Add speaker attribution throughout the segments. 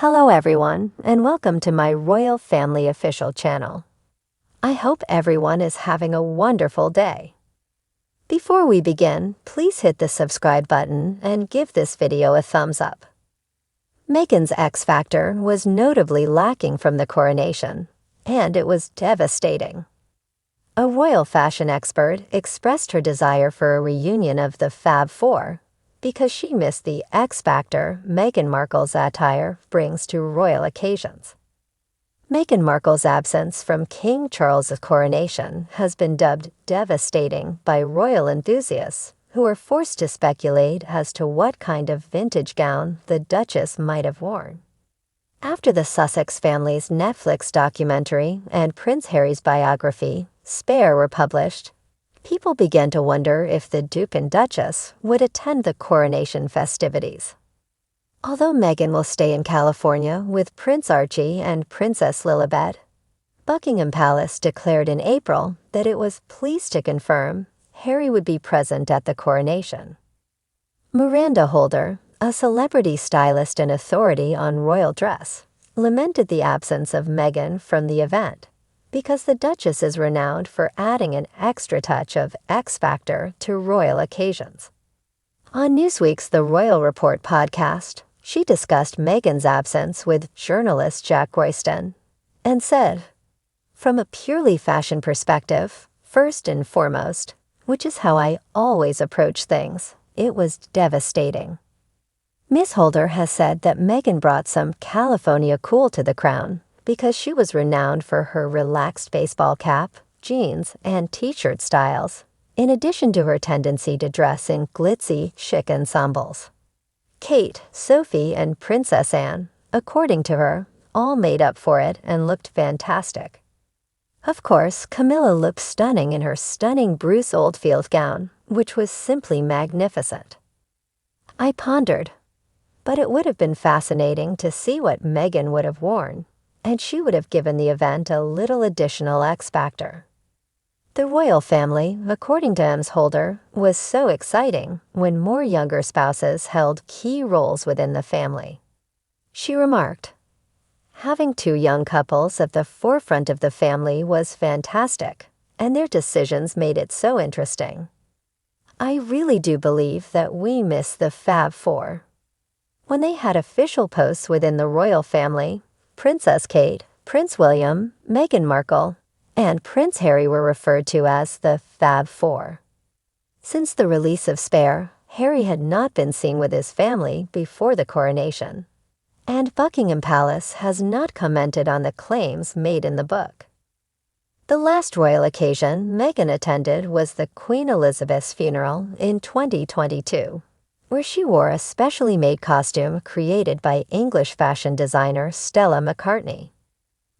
Speaker 1: Hello everyone, and welcome to my Royal Family official channel. I hope everyone is having a wonderful day. Before we begin, please hit the subscribe button and give this video a thumbs up. Meghans X Factor was notably lacking from the coronation, and it was devastating. A royal fashion expert expressed her desire for a reunion of the Fab Four because she missed the X Factor Meghan Markle's attire brings to royal occasions. Meghan Markle's absence from King Charles's coronation has been dubbed devastating by royal enthusiasts who are forced to speculate as to what kind of vintage gown the Duchess might have worn. After the Sussex family's Netflix documentary and Prince Harry's biography, Spare, were published, people began to wonder if the Duke and Duchess would attend the coronation festivities. Although Meghan will stay in California with Prince Archie and Princess Lilibet, Buckingham Palace declared in April that it was pleased to confirm Harry would be present at the coronation. Miranda Holder, a celebrity stylist and authority on royal dress, lamented the absence of Meghan from the event because the Duchess is renowned for adding an extra touch of X Factor to royal occasions. On Newsweek's The Royal Report podcast, she discussed Meghan's absence with journalist Jack Royston and said, "From a purely fashion perspective, first and foremost, which is how I always approach things, it was devastating." Ms. Holder has said that Meghan brought some California cool to the crown because she was renowned for her relaxed baseball cap, jeans, and t-shirt styles, in addition to her tendency to dress in glitzy, chic ensembles. Kate, Sophie, and Princess Anne, according to her, all made up for it and looked fantastic. Of course, Camilla looked stunning in her stunning Bruce Oldfield gown, which was simply magnificent. I pondered, but it would have been fascinating to see what Meghan would have worn, and she would have given the event a little additional X Factor. The royal family, according to Ms. Holder, was so exciting when more younger spouses held key roles within the family. She remarked, "Having two young couples at the forefront of the family was fantastic, and their decisions made it so interesting. I really do believe that we miss the Fab Four." When they had official posts within the royal family, Princess Kate, Prince William, Meghan Markle, and Prince Harry were referred to as the Fab Four. Since the release of Spare, Harry had not been seen with his family before the coronation, and Buckingham Palace has not commented on the claims made in the book. The last royal occasion Meghan attended was the Queen Elizabeth's funeral in 2022. Where she wore a specially made costume created by English fashion designer Stella McCartney.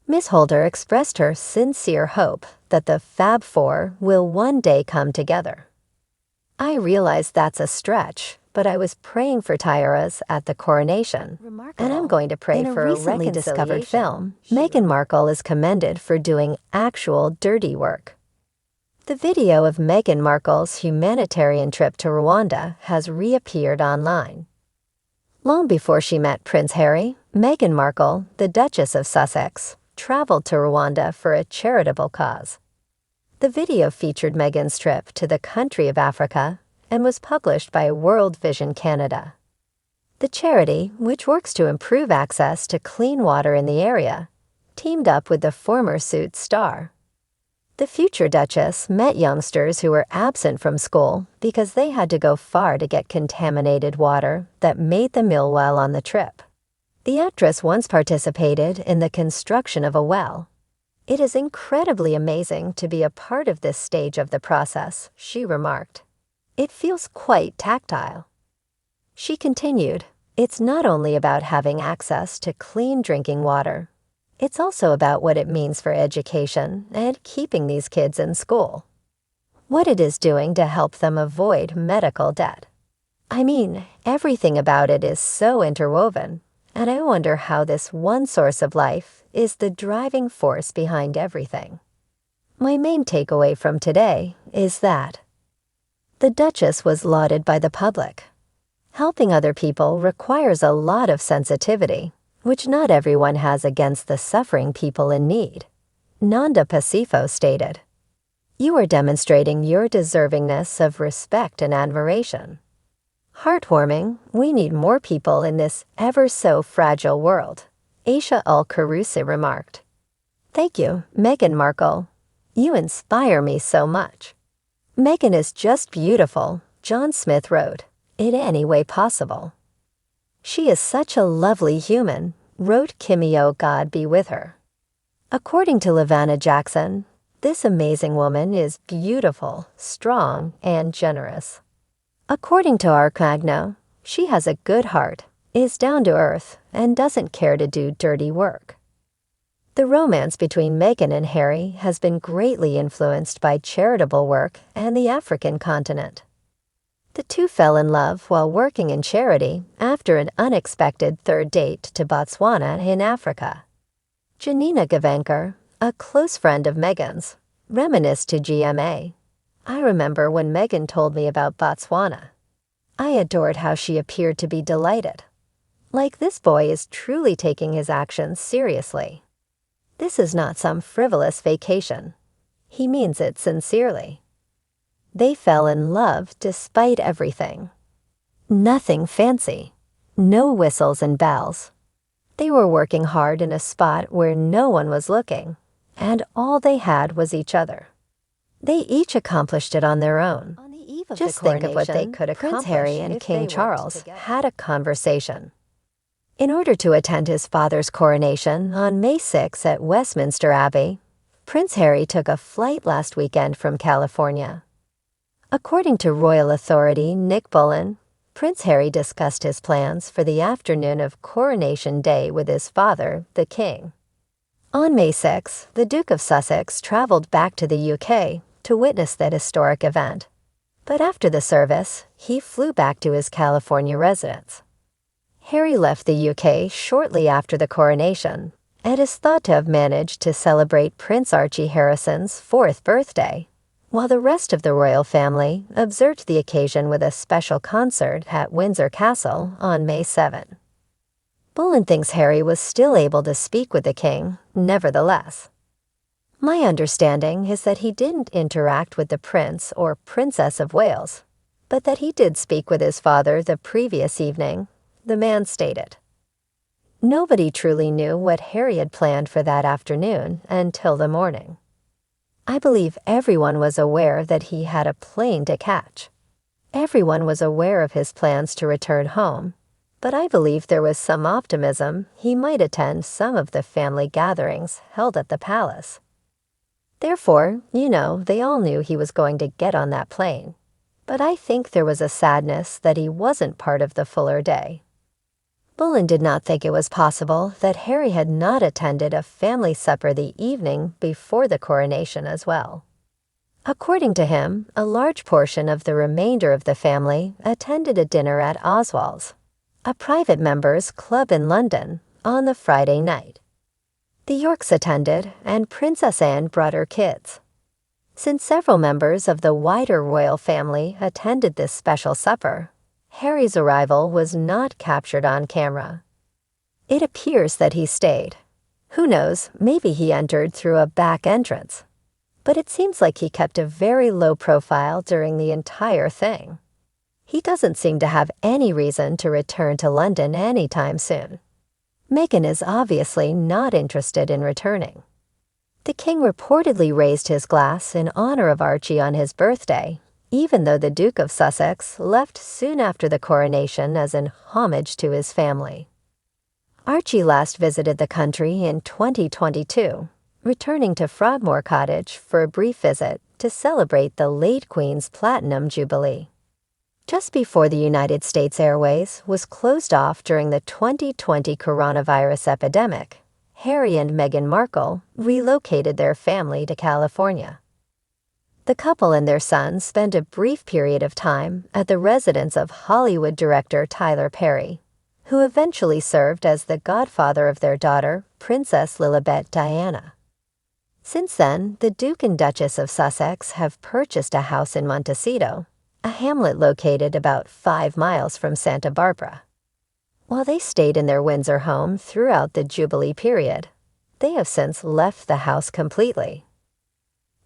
Speaker 1: Ms. Holder expressed her sincere hope that the Fab Four will one day come together. "I realize that's a stretch, but I was praying for Tyra's at the coronation, and I'm going to pray for a recently discovered film. Meghan Markle is commended for doing actual dirty work." The video of Meghan Markle's humanitarian trip to Rwanda has reappeared online. Long before she met Prince Harry, Meghan Markle, the Duchess of Sussex, traveled to Rwanda for a charitable cause. The video featured Meghan's trip to the country of Africa and was published by World Vision Canada. The charity, which works to improve access to clean water in the area, teamed up with the former Suits star. The future Duchess met youngsters who were absent from school because they had to go far to get contaminated water that made them ill while on the trip. The actress once participated in the construction of a well. "It is incredibly amazing to be a part of this stage of the process," she remarked. "It feels quite tactile." She continued, "It's not only about having access to clean drinking water. It's also about what it means for education and keeping these kids in school. What it is doing to help them avoid medical debt. I mean, everything about it is so interwoven, and I wonder how this one source of life is the driving force behind everything." My main takeaway from today is that the Duchess was lauded by the public. Helping other people requires a lot of sensitivity, which not everyone has against the suffering people in need. Nanda Pasifo stated, "You are demonstrating your deservingness of respect and admiration." Heartwarming, we need more people in this ever-so-fragile world, Aisha Al-Karusi remarked. "Thank you, Meghan Markle. You inspire me so much." "Meghan is just beautiful," John Smith wrote, "in any way possible." "She is such a lovely human," wrote Kimio, God be with her. According to Lavanna Jackson, this amazing woman is beautiful, strong, and generous. According to Arcagno, she has a good heart, is down to earth, and doesn't care to do dirty work. The romance between Meghan and Harry has been greatly influenced by charitable work and the African continent. The two fell in love while working in charity after an unexpected third date to Botswana in Africa. Janina Gavankar, a close friend of Meghan's, reminisced to GMA, "I remember when Meghan told me about Botswana. I adored how she appeared to be delighted. Like, this boy is truly taking his actions seriously. This is not some frivolous vacation. He means it sincerely." They fell in love despite everything. Nothing fancy. No whistles and bells. They were working hard in a spot where no one was looking, and all they had was each other. They each accomplished it on their own. Just think of what they could accomplish. Prince Harry and King Charles had a conversation. In order to attend his father's coronation on May 6 at Westminster Abbey, Prince Harry took a flight last weekend from California. According to royal authority Nick Bullen, Prince Harry discussed his plans for the afternoon of Coronation Day with his father, the King. On May 6, the Duke of Sussex traveled back to the UK to witness that historic event. But after the service, he flew back to his California residence. Harry left the UK shortly after the coronation and is thought to have managed to celebrate Prince Archie Harrison's 4th birthday, while the rest of the royal family observed the occasion with a special concert at Windsor Castle on May 7. Bullen thinks Harry was still able to speak with the king, nevertheless. "My understanding is that he didn't interact with the Prince or Princess of Wales, but that he did speak with his father the previous evening," the man stated. Nobody truly knew what Harry had planned for that afternoon until the morning. "I believe everyone was aware that he had a plane to catch. Everyone was aware of his plans to return home, but I believe there was some optimism he might attend some of the family gatherings held at the palace. Therefore, they all knew he was going to get on that plane, but I think there was a sadness that he wasn't part of the fuller day." Bullen did not think it was possible that Harry had not attended a family supper the evening before the coronation as well. According to him, a large portion of the remainder of the family attended a dinner at Oswald's, a private members' club in London, on the Friday night. The Yorks attended, and Princess Anne brought her kids. Since several members of the wider royal family attended this special supper, Harry's arrival was not captured on camera. It appears that he stayed. Who knows, maybe he entered through a back entrance. But it seems like he kept a very low profile during the entire thing. He doesn't seem to have any reason to return to London anytime soon. Meghan is obviously not interested in returning. The king reportedly raised his glass in honor of Archie on his birthday, even though the Duke of Sussex left soon after the coronation as an homage to his family. Archie last visited the country in 2022, returning to Frogmore Cottage for a brief visit to celebrate the late Queen's Platinum Jubilee. Just before the United States Airways was closed off during the 2020 coronavirus epidemic, Harry and Meghan Markle relocated their family to California. The couple and their son spent a brief period of time at the residence of Hollywood director Tyler Perry, who eventually served as the godfather of their daughter, Princess Lilibet Diana. Since then, the Duke and Duchess of Sussex have purchased a house in Montecito, a hamlet located about 5 miles from Santa Barbara. While they stayed in their Windsor home throughout the Jubilee period, they have since left the house completely.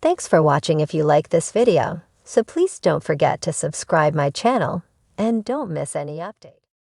Speaker 1: Thanks for watching. If you like this video, so please don't forget to subscribe my channel and don't miss any updates.